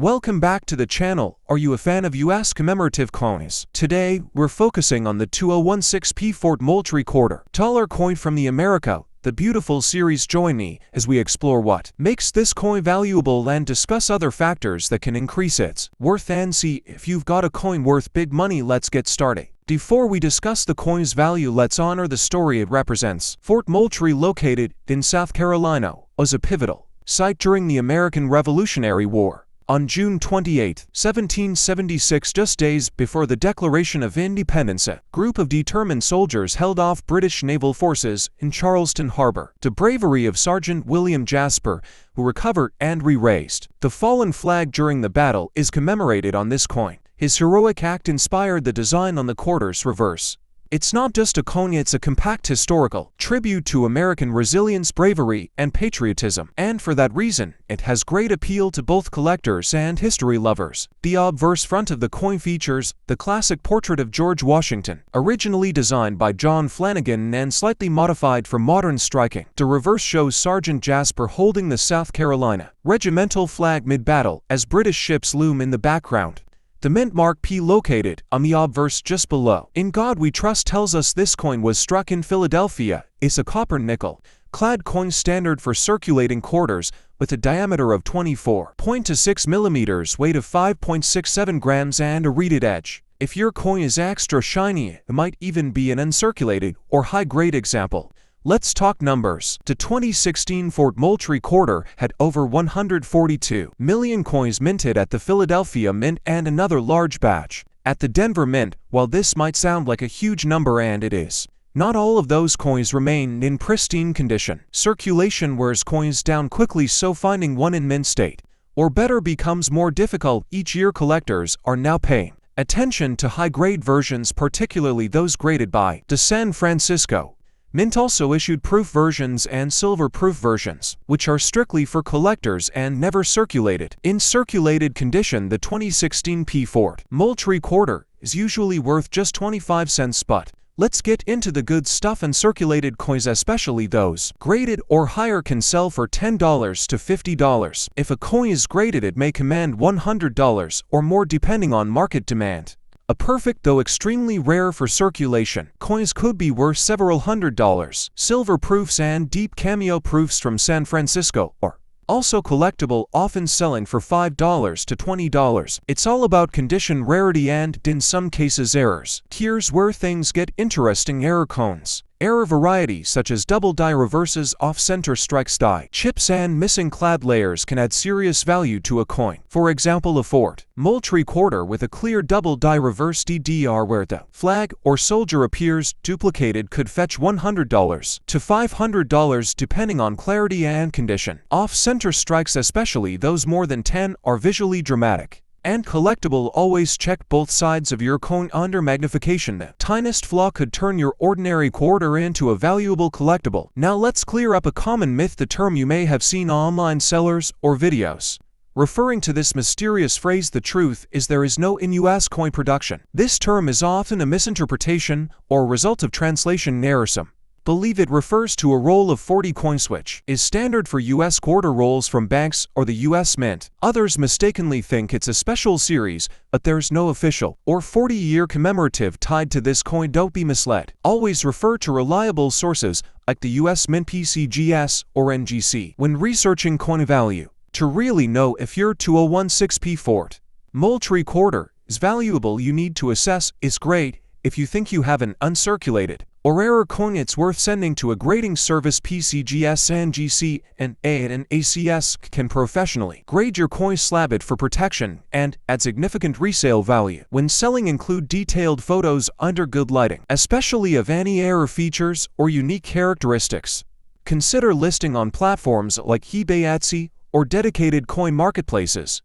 Welcome back to the channel. Are you a fan of US commemorative coins? Today, we're focusing on the 2016p Fort Moultrie Quarter Dollar coin from the America, the beautiful series. Join me as we explore what makes this coin valuable and discuss other factors that can increase its worth and see if you've got a coin worth big money. Let's get started. Before we discuss the coin's value, let's honor the story it represents. Fort Moultrie, located in South Carolina, was a pivotal site during the American Revolutionary War. On June 28, 1776, just days before the Declaration of Independence, a group of determined soldiers held off British naval forces in Charleston Harbor. The bravery of Sergeant William Jasper, who recovered and re-raised the fallen flag during the battle, is commemorated on this coin. His heroic act inspired the design on the quarter's reverse. It's not just a coin, it's a compact historical tribute to American resilience, bravery, and patriotism. And for that reason, it has great appeal to both collectors and history lovers. The obverse front of the coin features the classic portrait of George Washington, originally designed by John Flanagan and slightly modified for modern striking. The reverse shows Sergeant Jasper holding the South Carolina regimental flag mid-battle as British ships loom in the background. The mint mark P, located on the obverse just below "In God We Trust," tells us this coin was struck in Philadelphia. It's a copper nickel-clad coin standard for circulating quarters with a diameter of 24.26 millimeters, weight of 5.67 grams, and a reeded edge. If your coin is extra shiny, it might even be an uncirculated or high-grade example. Let's talk numbers. The 2016 Fort Moultrie Quarter had over 142 million coins minted at the Philadelphia Mint and another large batch at the Denver Mint. While this might sound like a huge number, and it is, not all of those coins remain in pristine condition. Circulation wears coins down quickly, so finding one in mint state or better becomes more difficult. Each year, collectors are now paying attention to high-grade versions, particularly those graded by the San Francisco Mint. Also issued proof versions and silver-proof versions, which are strictly for collectors and never circulated. In circulated condition, the 2016p Fort Moultrie Quarter is usually worth just 25 cents, but let's get into the good stuff. Uncirculated coins, especially those graded or higher, can sell for $10 to $50. If a coin is graded, it may command $100 or more depending on market demand. A perfect, though extremely rare for circulation, coins could be worth several $100s. Silver proofs and deep cameo proofs from San Francisco are also collectible, often selling for $5 to $20. It's all about condition, rarity, and, in some cases, errors. Here's where things get interesting. Error coins. Error varieties such as double die reverses, off-center strikes, die chips, and missing clad layers can add serious value to a coin. For example, a Fort Moultrie Quarter with a clear double die reverse DDR where the flag or soldier appears duplicated could fetch $100 to $500 depending on clarity and condition. Off-center strikes, especially those more than 10, are visually dramatic and collectible. Always check both sides of your coin under magnification. The tiniest flaw could turn your ordinary quarter into a valuable collectible. Now let's clear up a common myth, the term you may have seen online sellers or videos referring to this mysterious phrase. The truth is, there is no in US coin production. This term is often a misinterpretation or a result of translation error. Some believe it refers to a roll of 40 coins, which is standard for US quarter rolls from banks or the US Mint. Others mistakenly think it's a special series, but there's no official or 40-year commemorative tied to this coin. Don't be misled. Always refer to reliable sources like the US Mint, PCGS, or NGC when researching coin value. To really know if your 2016p Fort Moultrie Quarter is valuable, you need to assess its grade. If you think you have an uncirculated or error coin, it's worth sending to a grading service. PCGS, NGC, and ACS can professionally grade your coin, slab it for protection, and add significant resale value. When selling, include detailed photos under good lighting, especially of any error features or unique characteristics. Consider listing on platforms like eBay, Etsy, or dedicated coin marketplaces.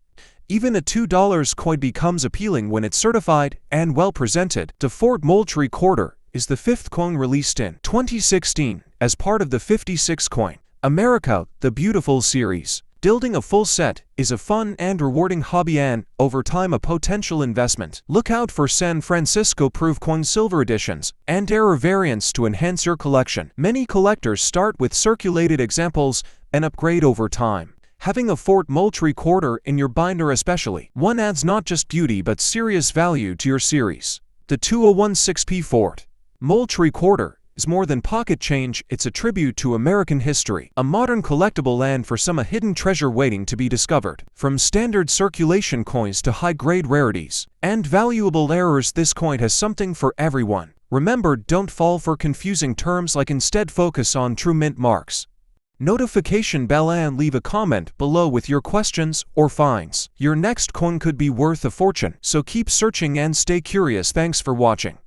Even a $2 coin becomes appealing when it's certified and well presented. The Fort Moultrie Quarter is the fifth coin released in 2016 as part of the 56 Coin America, the Beautiful series. Building a full set is a fun and rewarding hobby and, over time, a potential investment. Look out for San Francisco proof coin silver editions and error variants to enhance your collection. Many collectors start with circulated examples and upgrade over time. Having a Fort Moultrie Quarter in your binder especially, one adds not just beauty but serious value to your series. The 2016p Fort Moultrie Quarter is more than pocket change, it's a tribute to American history, a modern collectible and for some a hidden treasure waiting to be discovered. From standard circulation coins to high-grade rarities and valuable errors, this coin has something for everyone. Remember, don't fall for confusing terms, like instead focus on true mint marks. Notification bell and leave a comment below with your questions or finds. Your next coin could be worth a fortune, so keep searching and stay curious. Thanks for watching.